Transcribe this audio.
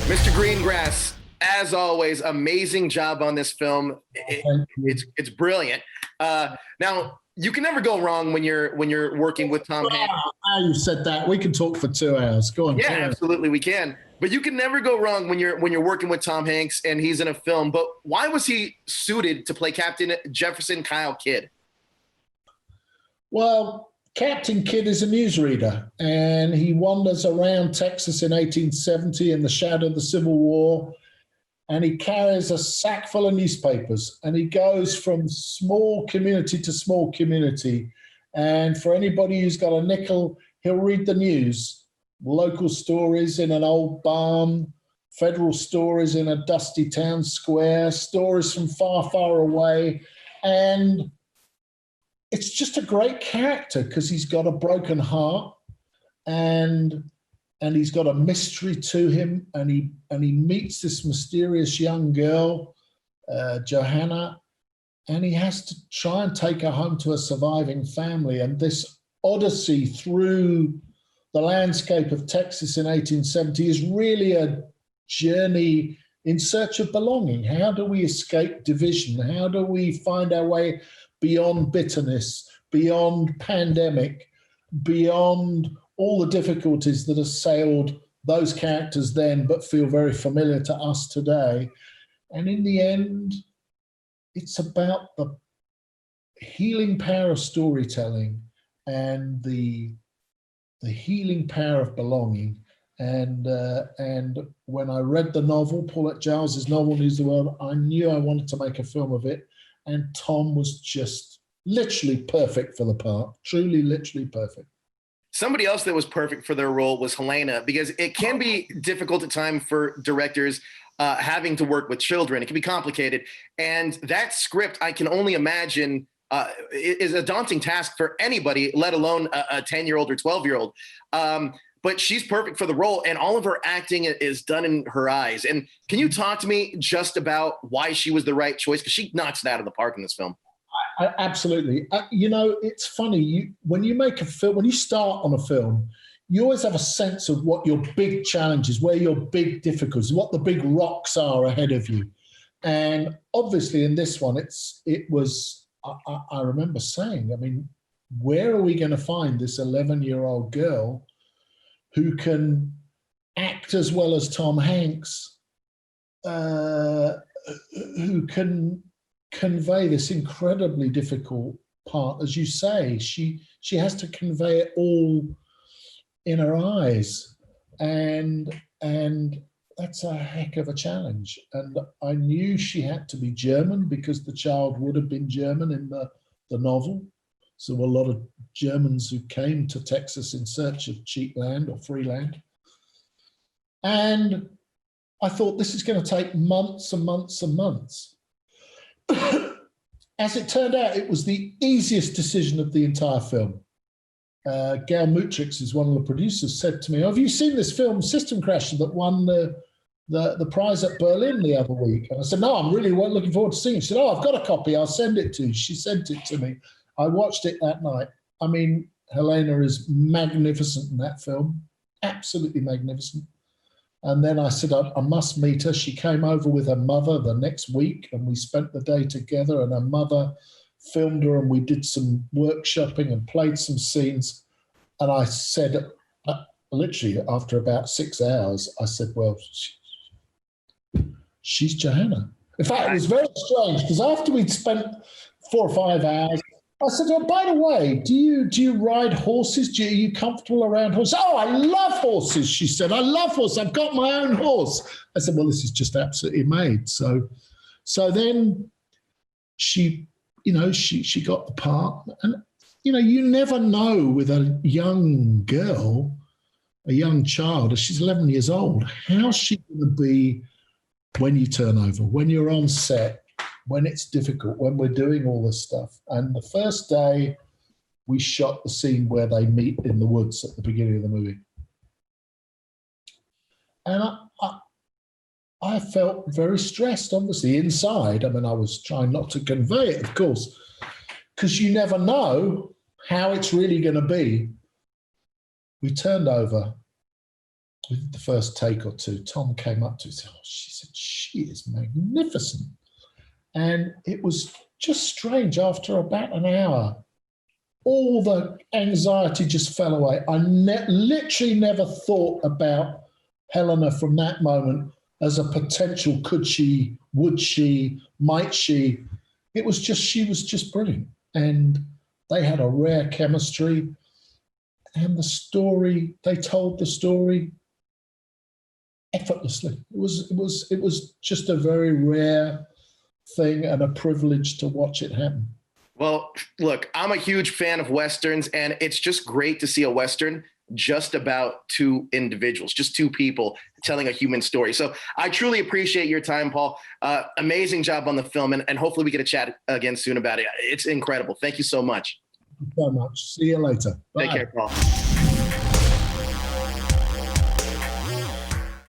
Mr. Greengrass, as always, amazing job on this film. It's brilliant. Now you can never go wrong when you're working with Tom Hanks. Now you said that, we can talk for 2 hours. Go on. Yeah, absolutely, we can. But you can never go wrong when you're working with Tom Hanks and he's in a film. But why was he suited to play Captain Jefferson Kyle Kidd? Well, Captain Kidd is a newsreader, and he wanders around Texas in 1870 in the shadow of the Civil War, and he carries a sack full of newspapers, and he goes from small community to small community. And for anybody who's got a nickel, he'll read the news, local stories in an old barn, federal stories in a dusty town square, stories from far, far away. And it's just a great character because he's got a broken heart and he's got a mystery to him, and he meets this mysterious young girl, Johanna, and he has to try and take her home to a surviving family. And this odyssey through the landscape of Texas in 1870 is really a journey in search of belonging. How do we escape division? How do we find our way beyond bitterness, beyond pandemic, beyond all the difficulties that assailed those characters then but feel very familiar to us today? And in the end, it's about the healing power of storytelling and the healing power of belonging. And when I read the novel, Paulette Giles's novel, News of the World, I knew I wanted to make a film of it. And Tom was just literally perfect for the part, truly, literally perfect. Somebody else that was perfect for their role was Helena, because it can be difficult at times for directors having to work with children. It can be complicated. And that script, I can only imagine, is a daunting task for anybody, let alone a 10-year-old or 12-year-old. But she's perfect for the role, and all of her acting is done in her eyes. And can you talk to me just about why she was the right choice? Because she knocks it out of the park in this film. Absolutely. You know, it's funny. When you make a film, when you start on a film, you always have a sense of what your big challenges, where your big difficulties, what the big rocks are ahead of you. And obviously in this one, I remember saying, I mean, where are we going to find this 11-year-old girl who can act as well as Tom Hanks, who can convey this incredibly difficult part? As you say, she has to convey it all in her eyes, and that's a heck of a challenge. And I knew she had to be German because the child would have been German in the novel. So a lot of Germans who came to Texas in search of cheap land or free land. And I thought, this is going to take months and months and months. As it turned out, it was the easiest decision of the entire film. Gail Mutrix is one of the producers, said to me, "Have you seen this film, System Crasher, that won the prize at Berlin the other week?" And I said, "No, I'm really looking forward to seeing it." She said, "Oh, I've got a copy. I'll send it to you." She sent it to me. I watched it that night. I mean, Helena is magnificent in that film, absolutely magnificent. And then I said, I must meet her. She came over with her mother the next week, and we spent the day together, and her mother filmed her, and we did some workshopping and played some scenes. And I said, literally after about 6 hours, I said, well, she's Johanna. In fact, it was very strange because after we'd spent 4 or 5 hours, I said, "Oh, by the way, do you ride horses? Are you comfortable around horses?" "Oh, I love horses," she said. "I love horses. I've got my own horse." I said, "Well, this is just absolutely made." So then she got the part. And, you never know with a young girl, a young child, she's 11 years old, how's she going to be when you turn over, when you're on set, when it's difficult, when we're doing all this stuff. And the first day we shot the scene where they meet in the woods at the beginning of the movie. And I felt very stressed, obviously, inside. I mean, I was trying not to convey it, of course, because you never know how it's really going to be. We turned over we did the first take or two, Tom came up to us and said, oh, she said, she is magnificent. And it was just strange. After about an hour, all the anxiety just fell away. I literally never thought about Helena from that moment as a potential could she, would she, might she. It was just, she was just brilliant. And they had a rare chemistry. And the story, they told the story effortlessly. It was just a very rare thing and a privilege to watch it happen. Well, look, I'm a huge fan of Westerns, and it's just great to see a Western just about two individuals, just two people telling a human story. So I truly appreciate your time, Paul. Amazing job on the film, and hopefully we get a chat again soon about it. It's incredible. Thank you so much. Thank you so much. See you later. Bye. Take care, Paul.